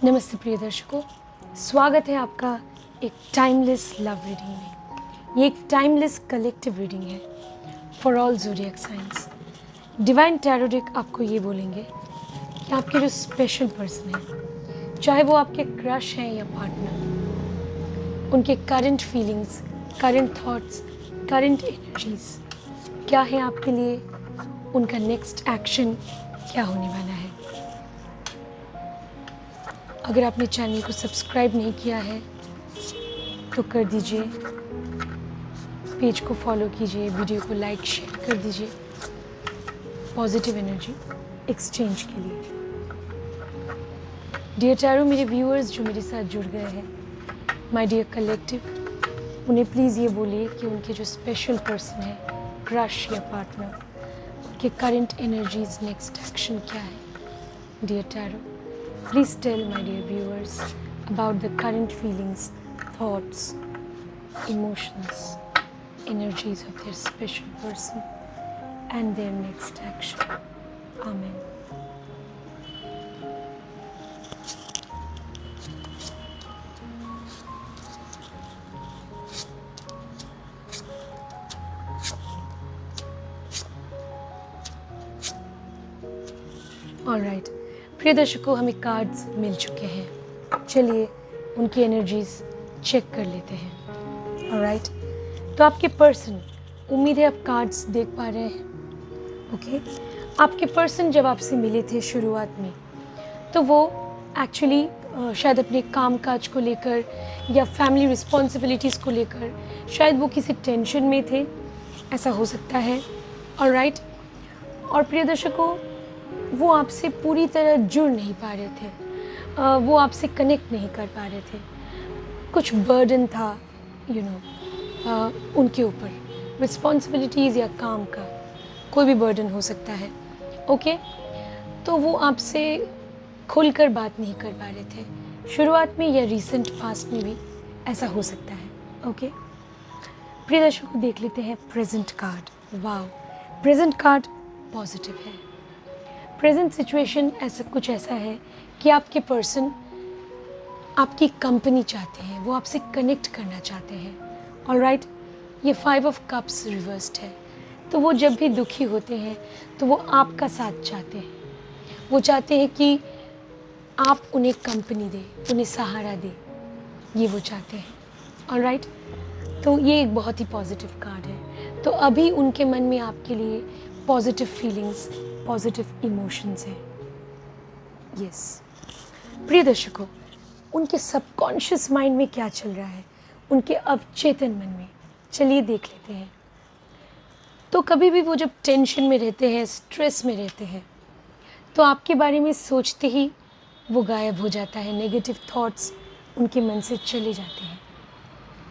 नमस्ते प्रिय दर्शकों, स्वागत है आपका एक टाइमलेस लव रीडिंग में। ये एक टाइमलेस कलेक्टिव रीडिंग है for all zodiac science. Divine tarot deck आपको ये बोलेंगे कि आपके जो स्पेशल पर्सन है, चाहे वो आपके क्रश हैं या पार्टनर, उनके current feelings, current thoughts, current energies क्या है आपके लिए, उनका नेक्स्ट एक्शन क्या होने वाला है। अगर आपने चैनल को सब्सक्राइब नहीं किया है तो कर दीजिए, पेज को फॉलो कीजिए, वीडियो को लाइक शेयर कर दीजिए पॉजिटिव एनर्जी एक्सचेंज के लिए। डियर टैरो मेरे व्यूअर्स जो मेरे साथ जुड़ गए हैं, माय डियर कलेक्टिव, उन्हें प्लीज़ ये बोलिए कि उनके जो स्पेशल पर्सन है, क्रश या पार्टनर, उनके करंट एनर्जीज नेक्स्ट एक्शन क्या है। Dear tarot, please tell my dear viewers about the current feelings, thoughts, emotions, energies of their special person and their next action. Amen. All right. प्रिय दर्शकों, हमें cards मिल चुके हैं। चलिए उनकी एनर्जीज चेक कर लेते हैं। ऑलराइट, तो आपके पर्सन, उम्मीद है आप कार्ड्स देख पा रहे हैं। ओके, आपके पर्सन जब आपसे मिले थे शुरुआत में, तो वो एक्चुअली शायद अपने काम काज को लेकर या फैमिली रिस्पॉन्सिबिलिटीज़ को लेकर शायद वो किसी टेंशन में थे, ऐसा हो सकता है। ऑलराइट, और प्रिय दर्शकों, वो आपसे पूरी तरह जुड़ नहीं पा रहे थे, वो आपसे कनेक्ट नहीं कर पा रहे थे। कुछ बर्डन था उनके ऊपर, रिस्पॉन्सिबिलिटीज़ या काम का कोई भी बर्डन हो सकता है। ओके, तो वो आपसे खुलकर बात नहीं कर पा रहे थे शुरुआत में या रिसेंट पास्ट में भी ऐसा हो सकता है। ओके, प्रिय दर्शकों, देख लेते हैं present card. Wow, present card positive है। प्रेजेंट सिचुएशन ऐसा है कि आपके पर्सन आपकी कंपनी चाहते हैं, वो आपसे कनेक्ट करना चाहते हैं। ऑलराइट, ये 5 ऑफ कप्स रिवर्स्ड है। तो वो जब भी दुखी होते हैं तो वो आपका साथ चाहते हैं, वो चाहते हैं कि आप उन्हें कंपनी दें, उन्हें सहारा दें, ये वो चाहते हैं। ऑलराइट, तो ये एक बहुत ही पॉजिटिव कार्ड है। तो अभी उनके मन में आपके लिए पॉजिटिव फीलिंग्स, पॉजिटिव इमोशंस हैं। यस, प्रिय दर्शकों, उनके सबकॉन्शियस माइंड में क्या चल रहा है, उनके अवचेतन मन में, चलिए देख लेते हैं। तो कभी भी वो जब टेंशन में रहते हैं, स्ट्रेस में रहते हैं, तो आपके बारे में सोचते ही वो गायब हो जाता है, नेगेटिव थॉट्स उनके मन से चले जाते हैं।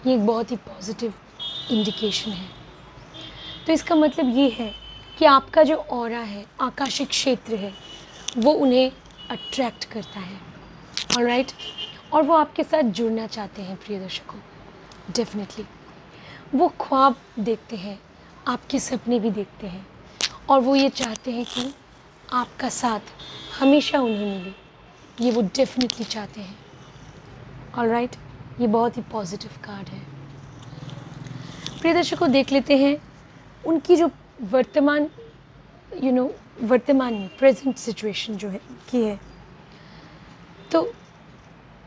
ये एक बहुत ही पॉजिटिव इंडिकेशन है। तो इसका मतलब ये है कि आपका जो ऑरा है, आकाशिक क्षेत्र है, वो उन्हें अट्रैक्ट करता है। ऑलराइट, और वो आपके साथ जुड़ना चाहते हैं। प्रिय दर्शकों, डेफिनेटली वो ख्वाब देखते हैं, आपके सपने भी देखते हैं, और वो ये चाहते हैं कि आपका साथ हमेशा उन्हें मिले, ये वो डेफिनेटली चाहते हैं। ऑलराइट, ये बहुत ही पॉजिटिव कार्ड है। प्रिय दर्शकों, देख लेते हैं उनकी जो वर्तमान वर्तमान में प्रेजेंट सिचुएशन जो है की है। तो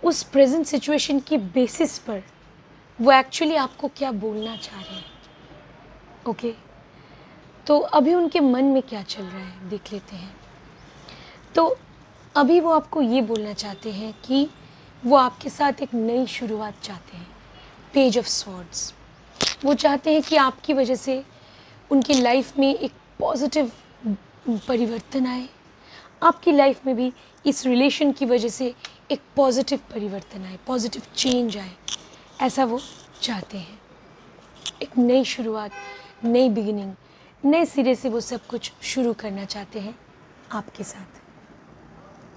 उस प्रेजेंट सिचुएशन की बेसिस पर वो एक्चुअली आपको क्या बोलना चाह रहे हैं। ओके, तो अभी उनके मन में क्या चल रहा है देख लेते हैं। तो अभी वो आपको ये बोलना चाहते हैं कि वो आपके साथ एक नई शुरुआत चाहते हैं। पेज ऑफ स्वॉर्ड्स, वो चाहते हैं कि आपकी वजह से उनकी लाइफ में एक पॉजिटिव परिवर्तन आए, आपकी लाइफ में भी इस रिलेशन की वजह से एक पॉजिटिव परिवर्तन आए, पॉजिटिव चेंज आए, ऐसा वो चाहते हैं। एक नई शुरुआत, नई बिगिनिंग, नए सिरे से वो सब कुछ शुरू करना चाहते हैं आपके साथ।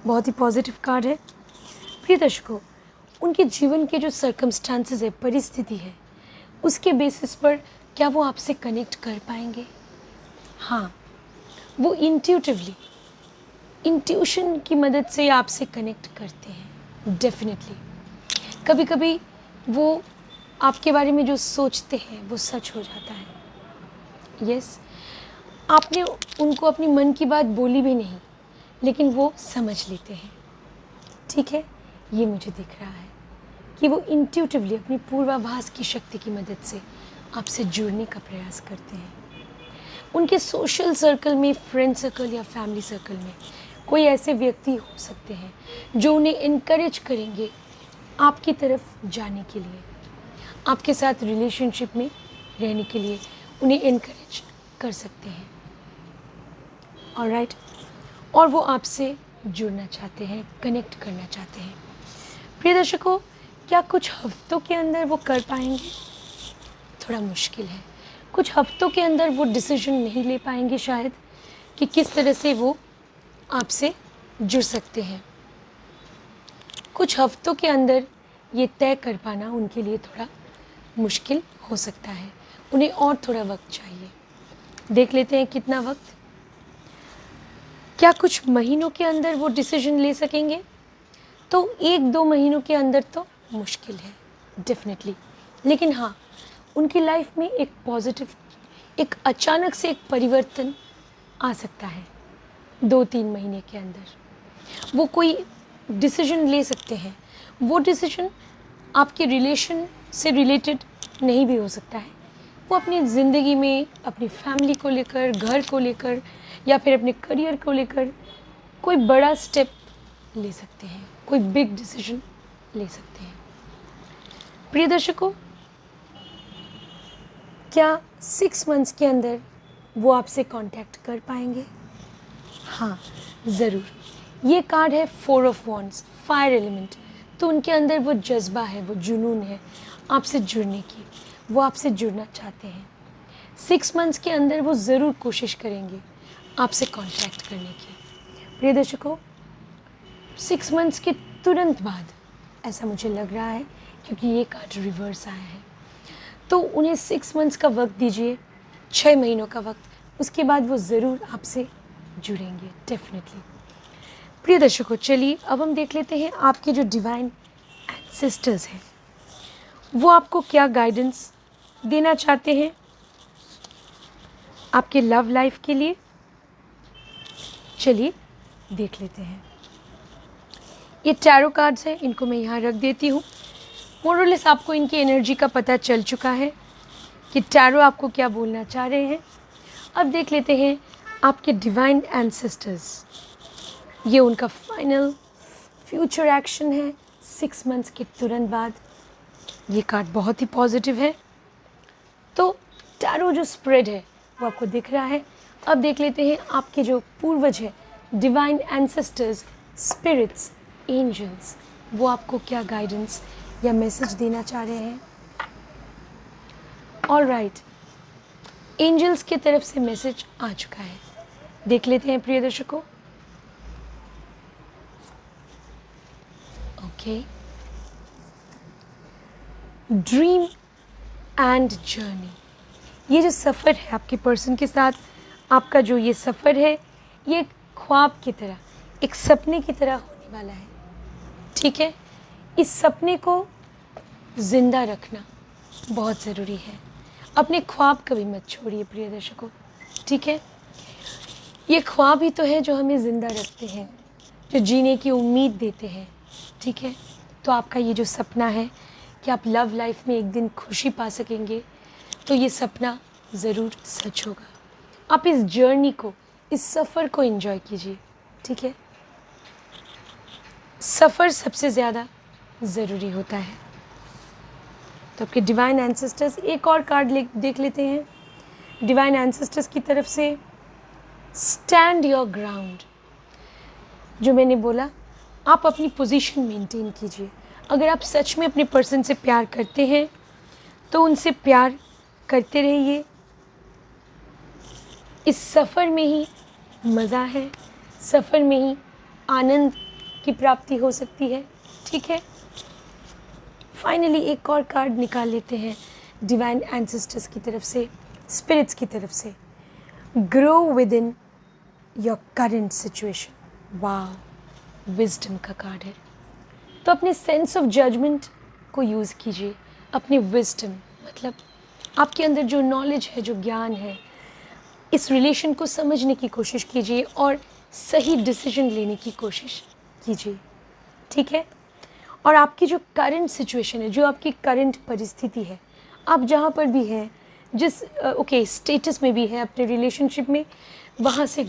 बहुत ही पॉजिटिव कार्ड है। प्रिय दर्शकों, उनके जीवन के जो सर्कमस्टांसेस है, परिस्थिति है, उसके बेसिस पर क्या वो आपसे कनेक्ट कर पाएंगे। हाँ, वो इंट्यूटिवली, इंट्यूशन की मदद से आपसे कनेक्ट करते हैं। डेफिनेटली कभी कभी वो आपके बारे में जो सोचते हैं वो सच हो जाता है। यस, आपने उनको अपनी मन की बात बोली भी नहीं, लेकिन वो समझ लेते हैं। ठीक है, ये मुझे दिख रहा है कि वो इंट्यूटिवली अपनी पूर्वाभास की शक्ति की मदद से आपसे जुड़ने का प्रयास करते हैं। उनके सोशल सर्कल में, फ्रेंड सर्कल या फैमिली सर्कल में कोई ऐसे व्यक्ति हो सकते हैं जो उन्हें इनकरेज करेंगे आपकी तरफ जाने के लिए, आपके साथ रिलेशनशिप में रहने के लिए उन्हें इनकरेज कर सकते हैं। ऑलराइट, और वो आपसे जुड़ना चाहते हैं, कनेक्ट करना चाहते हैं। प्रिय दर्शकों, क्या कुछ हफ्तों के अंदर वो कर पाएंगे? थोड़ा मुश्किल है। कुछ हफ्तों के अंदर वो डिसीजन नहीं ले पाएंगे शायद कि किस तरह से वो आपसे जुड़ सकते हैं। कुछ हफ्तों के अंदर ये तय कर पाना उनके लिए थोड़ा मुश्किल हो सकता है। उन्हें और थोड़ा वक्त चाहिए। देख लेते हैं कितना वक्त। क्या कुछ महीनों के अंदर वो डिसीजन ले सकेंगे? तो 1-2 महीनों के अंदर तो मुश्किल है डेफिनेटली, लेकिन हाँ, उनकी लाइफ में एक पॉजिटिव, एक अचानक से एक परिवर्तन आ सकता है। 2-3 महीने के अंदर वो कोई डिसीजन ले सकते हैं। वो डिसीजन आपके रिलेशन से रिलेटेड नहीं भी हो सकता है। वो अपनी ज़िंदगी में, अपनी फैमिली को लेकर, घर को लेकर या फिर अपने करियर को लेकर कोई बड़ा स्टेप ले सकते हैं, कोई बिग डिसीजन ले सकते हैं। प्रिय दर्शकों, क्या 6 मंथ्स के अंदर वो आपसे कांटेक्ट कर पाएंगे? हाँ, ज़रूर। ये कार्ड है 4 ऑफ वॉन्ड्स, फायर एलिमेंट। तो उनके अंदर वो जज्बा है, वो जुनून है आपसे जुड़ने की। वो आपसे जुड़ना चाहते हैं। 6 मंथ्स के अंदर वो ज़रूर कोशिश करेंगे आपसे कांटेक्ट करने की। प्रिय दर्शकों, 6 मंथ्स के तुरंत बाद ऐसा मुझे लग रहा है, क्योंकि ये कार्ड रिवर्स आया है। तो उन्हें 6 मंथ्स का वक्त दीजिए, 6 महीनों का वक्त। उसके बाद वो ज़रूर आपसे जुड़ेंगे डेफिनेटली। प्रिय दर्शकों, चलिए अब हम देख लेते हैं आपके जो डिवाइन एंसेस्टर्स हैं वो आपको क्या गाइडेंस देना चाहते हैं आपके लव लाइफ के लिए। चलिए देख लेते हैं। ये टैरो कार्ड्स हैं, इनको मैं यहाँ रख देती हूँ। मोरलेस आपको इनकी एनर्जी का पता चल चुका है कि टैरो आपको क्या बोलना चाह रहे हैं। अब देख लेते हैं आपके डिवाइन एंसेस्टर्स, ये उनका फाइनल फ्यूचर एक्शन है 6 मंथ्स के तुरंत बाद। ये कार्ड बहुत ही पॉजिटिव है। तो टैरो जो स्प्रेड है वो आपको दिख रहा है। अब देख लेते हैं आपके जो पूर्वज है, डिवाइन एंसेस्टर्स, स्पिरिट्स, एंजल्स, वो आपको क्या गाइडेंस या मैसेज देना चाह रहे हैं। ऑलराइट, एंजल्स की तरफ से मैसेज आ चुका है। देख लेते हैं प्रिय दर्शकों। Okay, dream and journey. ये जो सफ़र है आपके पर्सन के साथ, आपका जो ये सफ़र है, ये एक ख्वाब की तरह, एक सपने की तरह होने वाला है। ठीक है, इस सपने को ज़िंदा रखना बहुत ज़रूरी है। अपने ख्वाब कभी मत छोड़िए प्रिय दर्शकों। ठीक है, ये ख्वाब ही तो है जो हमें ज़िंदा रखते हैं, जो जीने की उम्मीद देते हैं। ठीक है, तो आपका ये जो सपना है कि आप लव लाइफ में एक दिन खुशी पा सकेंगे, तो ये सपना ज़रूर सच होगा। आप इस जर्नी को, इस सफ़र को एंजॉय कीजिए। ठीक है, सफ़र सबसे ज़्यादा ज़रूरी होता है। तो आपके डिवाइन एंसेस्टर्स, एक और कार्ड देख लेते हैं डिवाइन एंसेस्टर्स की तरफ से। Stand your ground. जो मैंने बोला, आप अपनी पोजीशन मेंटेन कीजिए। अगर आप सच में अपने पर्सन से प्यार करते हैं तो उनसे प्यार करते रहिए। इस सफ़र में ही मज़ा है, सफ़र में ही आनंद की प्राप्ति हो सकती है। ठीक है, फाइनली एक और कार्ड निकाल लेते हैं डिवाइन एंसेस्टर्स की तरफ से, स्पिरिट्स की तरफ से। Grow with in your current situation. वाह, विजडम का कार्ड है। तो अपने सेंस ऑफ जजमेंट को यूज़ कीजिए, अपनी विजडम, मतलब आपके अंदर जो नॉलेज है, जो ज्ञान है, इस रिलेशन को समझने की कोशिश कीजिए और सही डिसीजन लेने की कोशिश कीजिए, ठीक है। और आपकी जो करंट सिचुएशन है, जो आपकी करंट परिस्थिति है, आप जहाँ पर भी हैं, जिस स्टेटस में भी है अपने रिलेशनशिप में, वहाँ से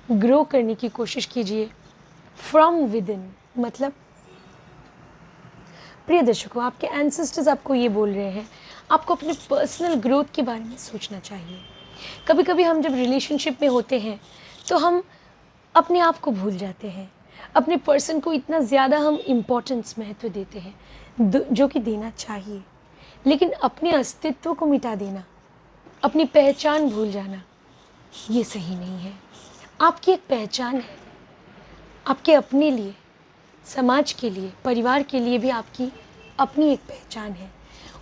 ग्रो करने की कोशिश कीजिए फ्रॉम विद इन। मतलब प्रिय दर्शकों, आपके एंसेस्टर्स आपको ये बोल रहे हैं, आपको अपने पर्सनल ग्रोथ के बारे में सोचना चाहिए। कभी कभी हम जब रिलेशनशिप में होते हैं तो हम अपने आप को भूल जाते हैं, अपने पर्सन को इतना ज़्यादा हम इम्पोर्टेंस, महत्व देते हैं जो कि देना चाहिए, लेकिन अपने अस्तित्व को मिटा देना, अपनी पहचान भूल जाना, ये सही नहीं है। आपकी एक पहचान है, आपके अपने लिए, समाज के लिए, परिवार के लिए भी आपकी अपनी एक पहचान है,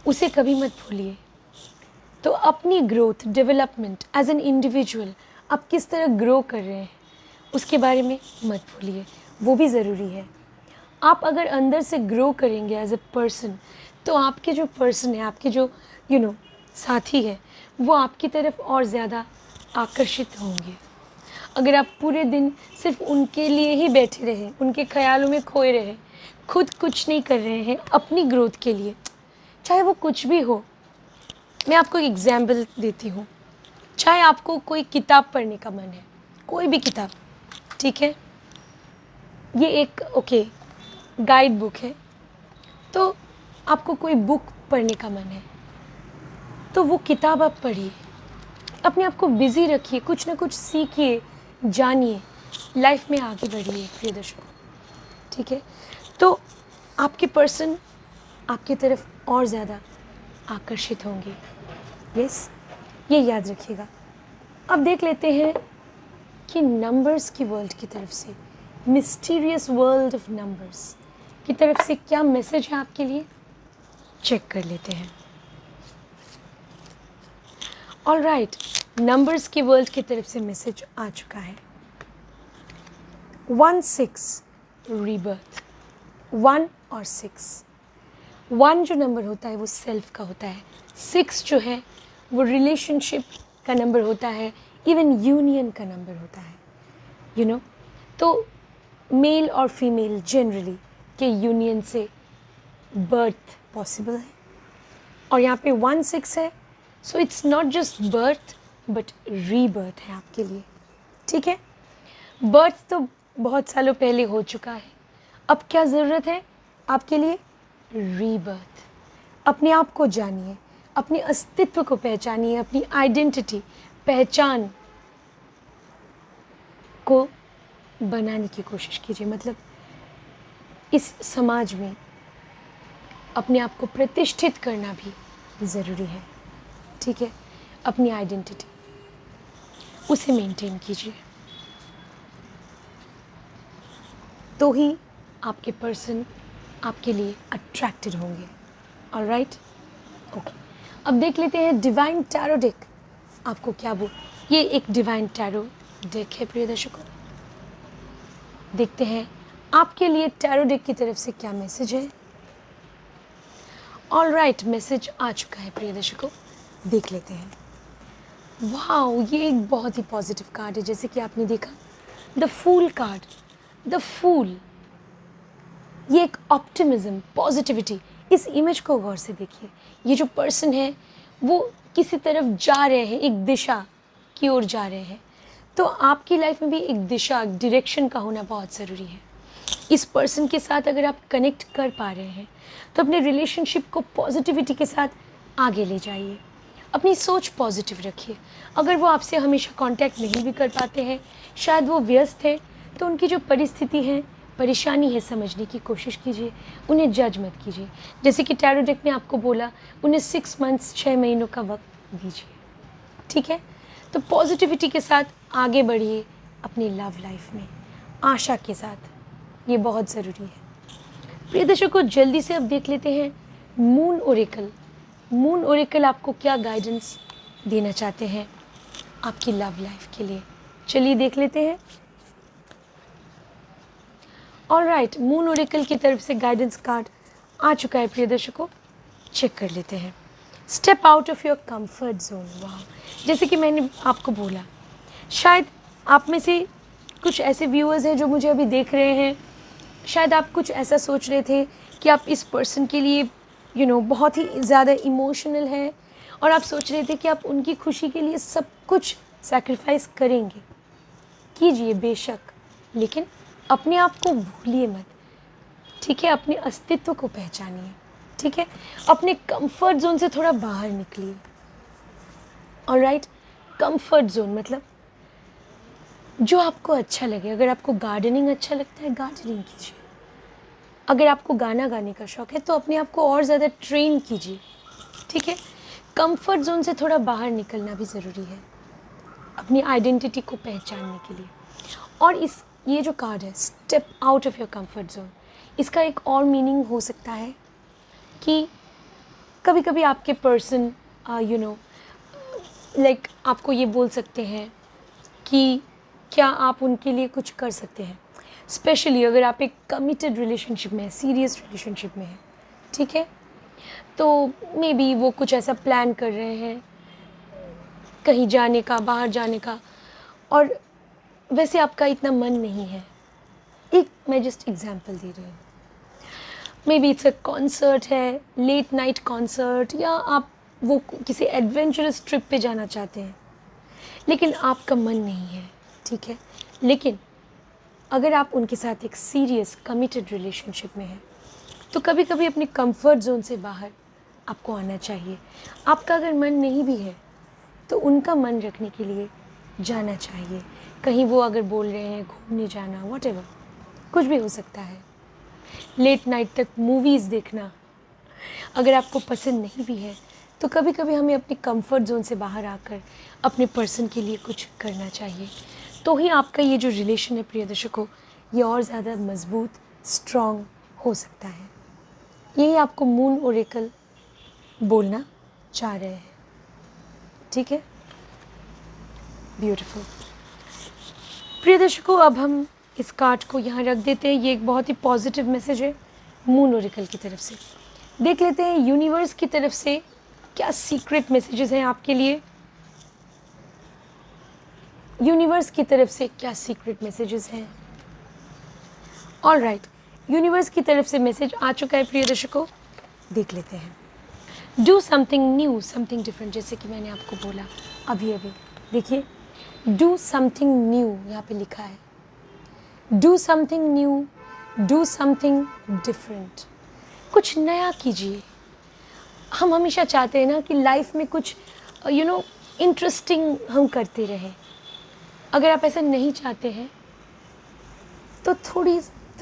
उसे कभी मत भूलिए। तो अपनी growth, development as an individual, आप किस तरह ग्रो कर रहे हैं उसके बारे में मत भूलिए, वो भी ज़रूरी है। आप अगर अंदर से ग्रो करेंगे एज ए पर्सन, तो आपके जो पर्सन है, आपके जो साथी है, वो आपकी तरफ और ज़्यादा आकर्षित होंगे। अगर आप पूरे दिन सिर्फ उनके लिए ही बैठे रहें, उनके ख्यालों में खोए रहें, खुद कुछ नहीं कर रहे हैं अपनी ग्रोथ के लिए, चाहे वो कुछ भी हो। मैं आपको एक एग्जाम्पल देती हूँ। चाहे आपको कोई किताब पढ़ने का मन है, कोई भी किताब, ठीक है, ये एक गाइड बुक है, तो आपको कोई बुक पढ़ने का मन है तो वो किताब आप पढ़िए, अपने आप को बिज़ी रखिए, कुछ ना कुछ सीखिए, जानिए, लाइफ में आगे बढ़िए प्रिय दर्शकों, ठीक है। तो आपके पर्सन आपकी तरफ और ज़्यादा आकर्षित होंगे। यस, ये याद रखिएगा। अब देख लेते हैं कि नंबर्स की वर्ल्ड की तरफ से, मिस्टीरियस वर्ल्ड ऑफ नंबर्स की तरफ से क्या मैसेज है आपके लिए, चेक कर लेते हैं। ऑलराइट, नंबर्स की वर्ल्ड की तरफ से मैसेज आ चुका है। 1-6 रीबर्थ, 1 और 6। 1 जो नंबर होता है वो सेल्फ का होता है, 6 जो है वो रिलेशनशिप का नंबर होता है, इवन यूनियन का नंबर होता है, तो मेल और फीमेल जनरली के यूनियन से बर्थ पॉसिबल है। और यहाँ पे 1-6 है, so it's not just birth but rebirth है आपके लिए, ठीक है। बर्थ तो बहुत सालों पहले हो चुका है, अब क्या ज़रूरत है आपके लिए, रीबर्थ। अपने आप को जानिए, अपने अस्तित्व को पहचानिए, अपनी आइडेंटिटी, पहचान को बनाने की कोशिश कीजिए। मतलब इस समाज में अपने आप को प्रतिष्ठित करना भी ज़रूरी है, ठीक है। अपनी आइडेंटिटी, उसे मेंटेन कीजिए, तो ही आपके पर्सन आपके लिए अट्रैक्टेड होंगे। Alright, okay. अब देख लेते हैं डिवाइन टैरो डेक आपको क्या ये एक डिवाइन टैरो डेक है प्रिय दर्शकों। देखते हैं आपके लिए टैरो डेक की तरफ से क्या मैसेज है। ऑलराइट, मैसेज आ चुका है प्रिय दर्शकों, देख लेते हैं। वाओ, ये एक बहुत ही पॉजिटिव कार्ड है, जैसे कि आपने देखा the fool card. The fool, ये एक ऑप्टिमिज्म, पॉजिटिविटी। इस इमेज को गौर से देखिए, ये जो पर्सन है वो किसी तरफ जा रहे हैं, एक दिशा की ओर जा रहे हैं। तो आपकी लाइफ में भी एक दिशा, डायरेक्शन का होना बहुत ज़रूरी है। इस पर्सन के साथ अगर आप कनेक्ट कर पा रहे हैं तो अपने रिलेशनशिप को पॉजिटिविटी के साथ आगे ले जाइए, अपनी सोच पॉजिटिव रखिए। अगर वो आपसे हमेशा कांटेक्ट नहीं भी कर पाते हैं, शायद वो व्यस्त है, तो उनकी जो परिस्थिति है, परेशानी है, समझने की कोशिश कीजिए, उन्हें जज मत कीजिए। जैसे कि टैरो डेक ने आपको बोला, उन्हें 6 मंथ्स, 6 महीनों का वक्त दीजिए, ठीक है। तो पॉजिटिविटी के साथ आगे बढ़िए अपनी लव लाइफ में, आशा के साथ, ये बहुत ज़रूरी है। प्रिय दर्शकों, जल्दी से अब देख लेते हैं मून ओरेकल। मून ओरेकल आपको क्या गाइडेंस देना चाहते हैं आपकी लव लाइफ के लिए, चलिए देख लेते हैं। ऑलराइट, मून ओरेकल की तरफ से गाइडेंस कार्ड आ चुका है प्रिय दर्शकों, चेक कर लेते हैं। Step out of your comfort zone. वाह, जैसे कि मैंने आपको बोला, शायद आप में से कुछ ऐसे व्यूअर्स हैं जो मुझे अभी देख रहे हैं, शायद आप कुछ ऐसा सोच रहे थे कि आप इस पर्सन के लिए बहुत ही ज़्यादा इमोशनल हैं और आप सोच रहे थे कि आप उनकी खुशी के लिए सब कुछ सैक्रिफाइस करेंगे। कीजिए बेशक, लेकिन अपने आप को भूलिए मत, ठीक है? अपने अस्तित्व को पहचानिए, ठीक है? अपने कंफर्ट जोन से थोड़ा बाहर निकलिए। ऑलराइट, कंफर्ट जोन मतलब जो आपको अच्छा लगे। अगर आपको गार्डनिंग अच्छा लगता है, गार्डनिंग कीजिए। अगर आपको गाना गाने का शौक़ है तो अपने आप को और ज़्यादा ट्रेन कीजिए, ठीक है? कंफर्ट जोन से थोड़ा बाहर निकलना भी ज़रूरी है अपनी आइडेंटिटी को पहचानने के लिए। और ये जो कार्ड है, step out of your comfort zone, इसका एक और मीनिंग हो सकता है कि कभी कभी आपके पर्सन लाइक आपको ये बोल सकते हैं कि क्या आप उनके लिए कुछ कर सकते हैं, स्पेशली अगर आप एक कमिटेड रिलेशनशिप में हैं, सीरियस रिलेशनशिप में हैं, ठीक है? तो मे बी वो कुछ ऐसा प्लान कर रहे हैं कहीं जाने का, बाहर जाने का, और वैसे आपका इतना मन नहीं है। मैं जस्ट एग्जांपल दे रही हूँ। May be it's a concert है, लेट नाइट कॉन्सर्ट, या आप वो किसी एडवेंचरस ट्रिप पे जाना चाहते हैं लेकिन आपका मन नहीं है, ठीक है? लेकिन अगर आप उनके साथ एक सीरियस कमिटेड रिलेशनशिप में हैं तो कभी कभी अपने कंफर्ट जोन से बाहर आपको आना चाहिए। आपका अगर मन नहीं भी है तो उनका मन रखने के लिए जाना चाहिए। कहीं वो अगर बोल रहे हैं घूमने जाना, व्हाटएवर, कुछ भी हो सकता है। लेट नाइट तक मूवीज़ देखना अगर आपको पसंद नहीं भी है तो कभी कभी हमें अपने कंफर्ट जोन से बाहर आकर अपने पर्सन के लिए कुछ करना चाहिए। तो ही आपका ये जो रिलेशन है प्रिय दर्शकों, ये और ज़्यादा मजबूत, स्ट्रॉन्ग हो सकता है। यही आपको मून ओरेकल बोलना चाह रहे हैं, ठीक है? ब्यूटीफुल। प्रिय दर्शकों, अब हम इस कार्ड को यहाँ रख देते हैं। ये एक बहुत ही पॉजिटिव मैसेज है मून ओरेकल की तरफ से। देख लेते हैं यूनिवर्स की तरफ से क्या सीक्रेट मैसेजेस हैं आपके लिए। यूनिवर्स की तरफ से क्या सीक्रेट मैसेजेस हैं? ऑलराइट, यूनिवर्स की तरफ से मैसेज आ चुका है प्रिय दर्शकों, देख लेते हैं। Do something new, something different, जैसे कि मैंने आपको बोला अभी देखिए, डू समथिंग न्यू यहाँ पे लिखा है। Do something new, do something different, कुछ नया कीजिए। हम हमेशा चाहते हैं ना कि लाइफ में कुछ इंटरेस्टिंग हम करते रहें। अगर आप ऐसा नहीं चाहते हैं तो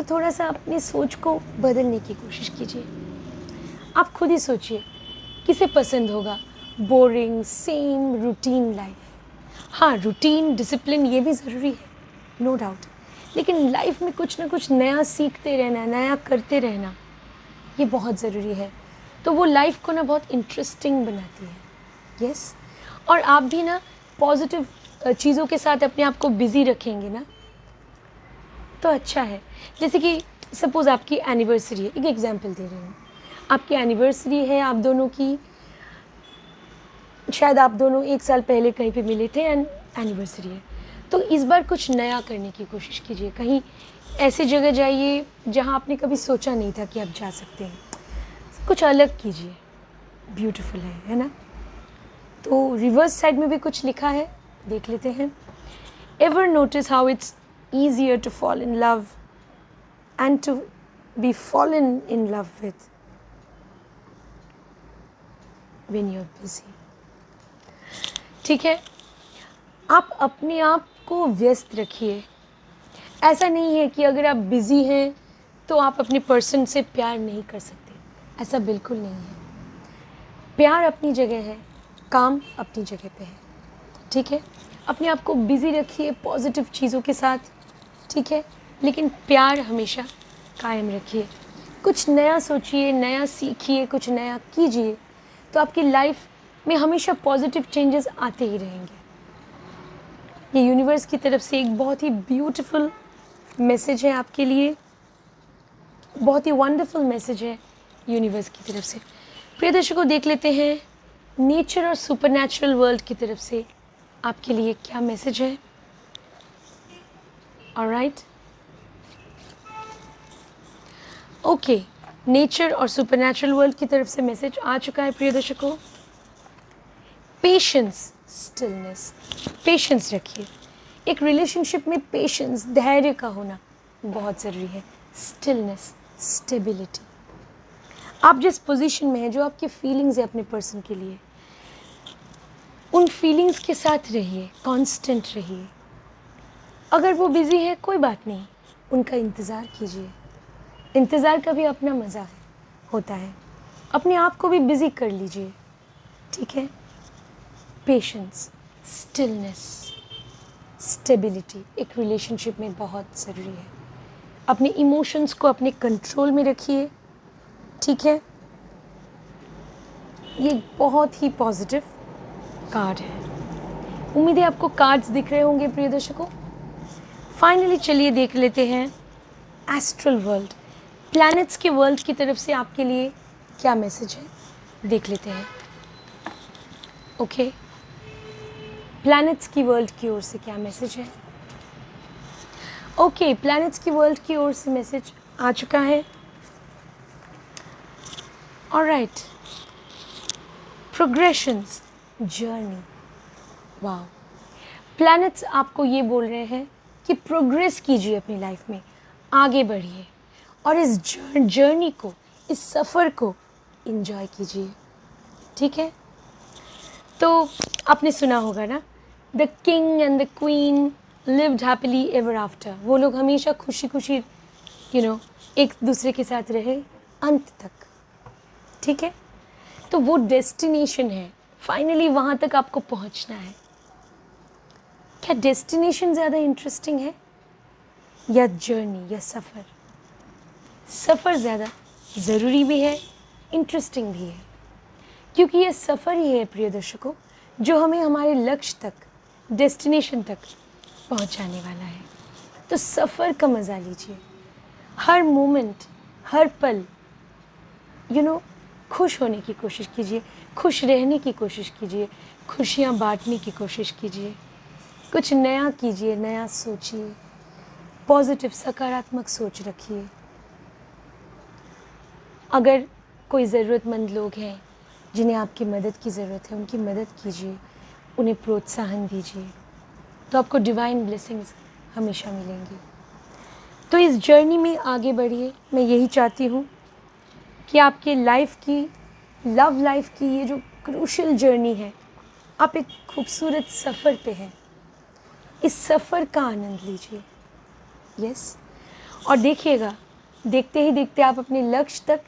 थोड़ा सा अपनी सोच को बदलने की कोशिश कीजिए। आप खुद ही सोचिए, किसे पसंद होगा बोरिंग सेम रूटीन लाइफ? हाँ, रूटीन, डिसिप्लिन ये भी ज़रूरी है, नो डाउट, लेकिन लाइफ में कुछ ना कुछ नया सीखते रहना, नया करते रहना, ये बहुत ज़रूरी है। तो वो लाइफ को ना बहुत इंटरेस्टिंग बनाती है। यस, और आप भी ना पॉजिटिव चीज़ों के साथ अपने आप को बिज़ी रखेंगे ना तो अच्छा है। जैसे कि सपोज़ आपकी एनिवर्सरी है, एक एग्जांपल दे रही हूँ, आपकी एनिवर्सरी है आप दोनों की, शायद आप दोनों 1 साल पहले कहीं पे मिले थे एंड एनिवर्सरी है, तो इस बार कुछ नया करने की कोशिश कीजिए। कहीं ऐसी जगह जाइए जहाँ आपने कभी सोचा नहीं था कि आप जा सकते हैं, कुछ अलग कीजिए। ब्यूटीफुल है ना? तो रिवर्स साइड में भी कुछ लिखा है, देख लेते हैं। Ever notice how it's easier to fall in love and to be fallen in love with when you are busy. ठीक है, आप अपने आप को व्यस्त रखिए। ऐसा नहीं है कि अगर आप बिज़ी हैं तो आप अपने पर्सन से प्यार नहीं कर सकते, ऐसा बिल्कुल नहीं है। प्यार अपनी जगह है, काम अपनी जगह पे है, ठीक है? अपने आप को बिज़ी रखिए पॉजिटिव चीज़ों के साथ, ठीक है? लेकिन प्यार हमेशा कायम रखिए। कुछ नया सोचिए, नया सीखिए, कुछ नया कीजिए, तो आपकी लाइफ में हमेशा पॉजिटिव चेंजेस आते ही रहेंगे। ये यूनिवर्स की तरफ से एक बहुत ही ब्यूटीफुल मैसेज है आपके लिए। बहुत ही वंडरफुल मैसेज है यूनिवर्स की तरफ से। प्रिय दर्शकों, देख लेते हैं नेचर और सुपरनैचुरल वर्ल्ड की तरफ से आपके लिए क्या मैसेज है। ऑलराइट, ओके, नेचर और सुपरनैचुरल वर्ल्ड की तरफ से मैसेज आ चुका है प्रिय दर्शकों। पेशेंस, स्टिलनेस, पेशेंस रखिए। एक रिलेशनशिप में पेशेंस, धैर्य का होना बहुत ज़रूरी है। Stillness, stability. आप जिस पोजीशन में हैं, जो आपकी फीलिंग्स है अपने पर्सन के लिए, उन फीलिंग्स के साथ रहिए, कांस्टेंट रहिए। अगर वो बिज़ी है कोई बात नहीं, उनका इंतज़ार कीजिए। इंतज़ार का भी अपना मज़ा होता है। अपने आप को भी बिज़ी कर लीजिए, ठीक है। पेशेंस, स्टिलनेस, स्टेबिलिटी एक रिलेशनशिप में बहुत ज़रूरी है। अपने इमोशंस को अपने कंट्रोल में रखिए, ठीक है। ये बहुत ही पॉजिटिव कार्ड है। उम्मीद है आपको कार्ड्स दिख रहे होंगे प्रिय दर्शकों। फाइनली चलिए देख लेते हैं एस्ट्रल वर्ल्ड, प्लैनेट्स के वर्ल्ड की तरफ से आपके लिए क्या मैसेज है, देख लेते हैं। ओके, प्लैनेट्स की वर्ल्ड की ओर से क्या मैसेज है। ओके, प्लैनेट्स की वर्ल्ड की ओर से मैसेज आ चुका है। Alright, progressions, journey. वाह, प्लैनेट्स आपको ये बोल रहे हैं कि प्रोग्रेस कीजिए अपनी लाइफ में, आगे बढ़िए और इस जर्नी को, इस सफ़र को एंजॉय कीजिए, ठीक है। तो आपने सुना होगा ना, the king and the queen lived happily ever after. वो लोग हमेशा खुशी खुशी एक दूसरे के साथ रहे अंत तक, ठीक है। तो वो डेस्टिनेशन है, फाइनली वहाँ तक आपको पहुँचना है। क्या डेस्टिनेशन ज़्यादा इंटरेस्टिंग है या जर्नी या सफ़र? सफ़र ज़्यादा ज़रूरी भी है, इंटरेस्टिंग भी है, क्योंकि ये सफ़र ही है प्रिय दर्शकों जो हमें हमारे लक्ष्य तक, डेस्टिनेशन तक पहुंचाने वाला है। तो सफ़र का मज़ा लीजिए, हर मोमेंट, हर पल खुश होने की कोशिश कीजिए, खुश रहने की कोशिश कीजिए, खुशियाँ बांटने की कोशिश कीजिए, कुछ नया कीजिए, नया सोचिए, पॉजिटिव सकारात्मक सोच रखिए। अगर कोई ज़रूरतमंद लोग हैं जिन्हें आपकी मदद की ज़रूरत है, उनकी मदद कीजिए, उन्हें प्रोत्साहन दीजिए, तो आपको डिवाइन ब्लेसिंग्स हमेशा मिलेंगी। तो इस जर्नी में आगे बढ़िए। मैं यही चाहती हूँ कि आपके लाइफ की, लव लाइफ की ये जो क्रूशियल जर्नी है, आप एक खूबसूरत सफ़र पे हैं। इस सफ़र का आनंद लीजिए, यस। और देखिएगा, देखते ही देखते आप अपने लक्ष्य तक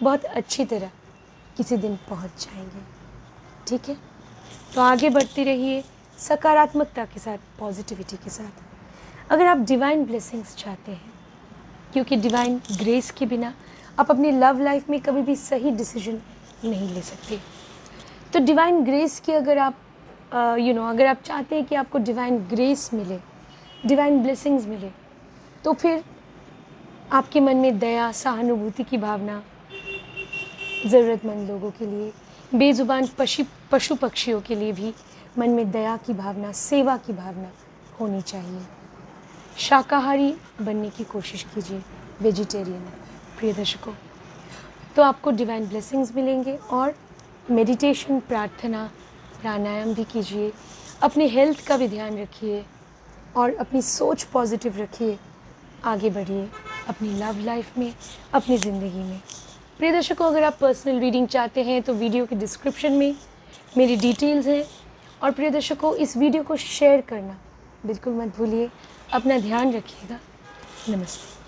बहुत अच्छी तरह किसी दिन पहुंच जाएंगे, ठीक है। तो आगे बढ़ते रहिए सकारात्मकता के साथ, पॉजिटिविटी के साथ। अगर आप डिवाइन ब्लेसिंग्स चाहते हैं, क्योंकि डिवाइन ग्रेस के बिना आप अपनी लव लाइफ में कभी भी सही डिसीजन नहीं ले सकते। तो डिवाइन ग्रेस की अगर आप अगर आप चाहते हैं कि आपको डिवाइन ग्रेस मिले, डिवाइन ब्लेसिंग्स मिले, तो फिर आपके मन में दया, सहानुभूति की भावना, ज़रूरतमंद लोगों के लिए, बेज़ुबान पशु पक्षियों के लिए भी मन में दया की भावना, सेवा की भावना होनी चाहिए। शाकाहारी बनने की कोशिश कीजिए, वेजिटेरियन प्रिय दर्शकों, तो आपको डिवाइन ब्लेसिंग्स मिलेंगे। और मेडिटेशन, प्रार्थना, प्राणायाम भी कीजिए। अपने हेल्थ का भी ध्यान रखिए और अपनी सोच पॉजिटिव रखिए। आगे बढ़िए अपनी लव लाइफ में, अपनी ज़िंदगी में। प्रिय दर्शकों, अगर आप पर्सनल रीडिंग चाहते हैं तो वीडियो के डिस्क्रिप्शन में मेरी डिटेल्स हैं। और प्रिय दर्शकों, इस वीडियो को शेयर करना बिल्कुल मत भूलिए। अपना ध्यान रखिएगा। नमस्ते।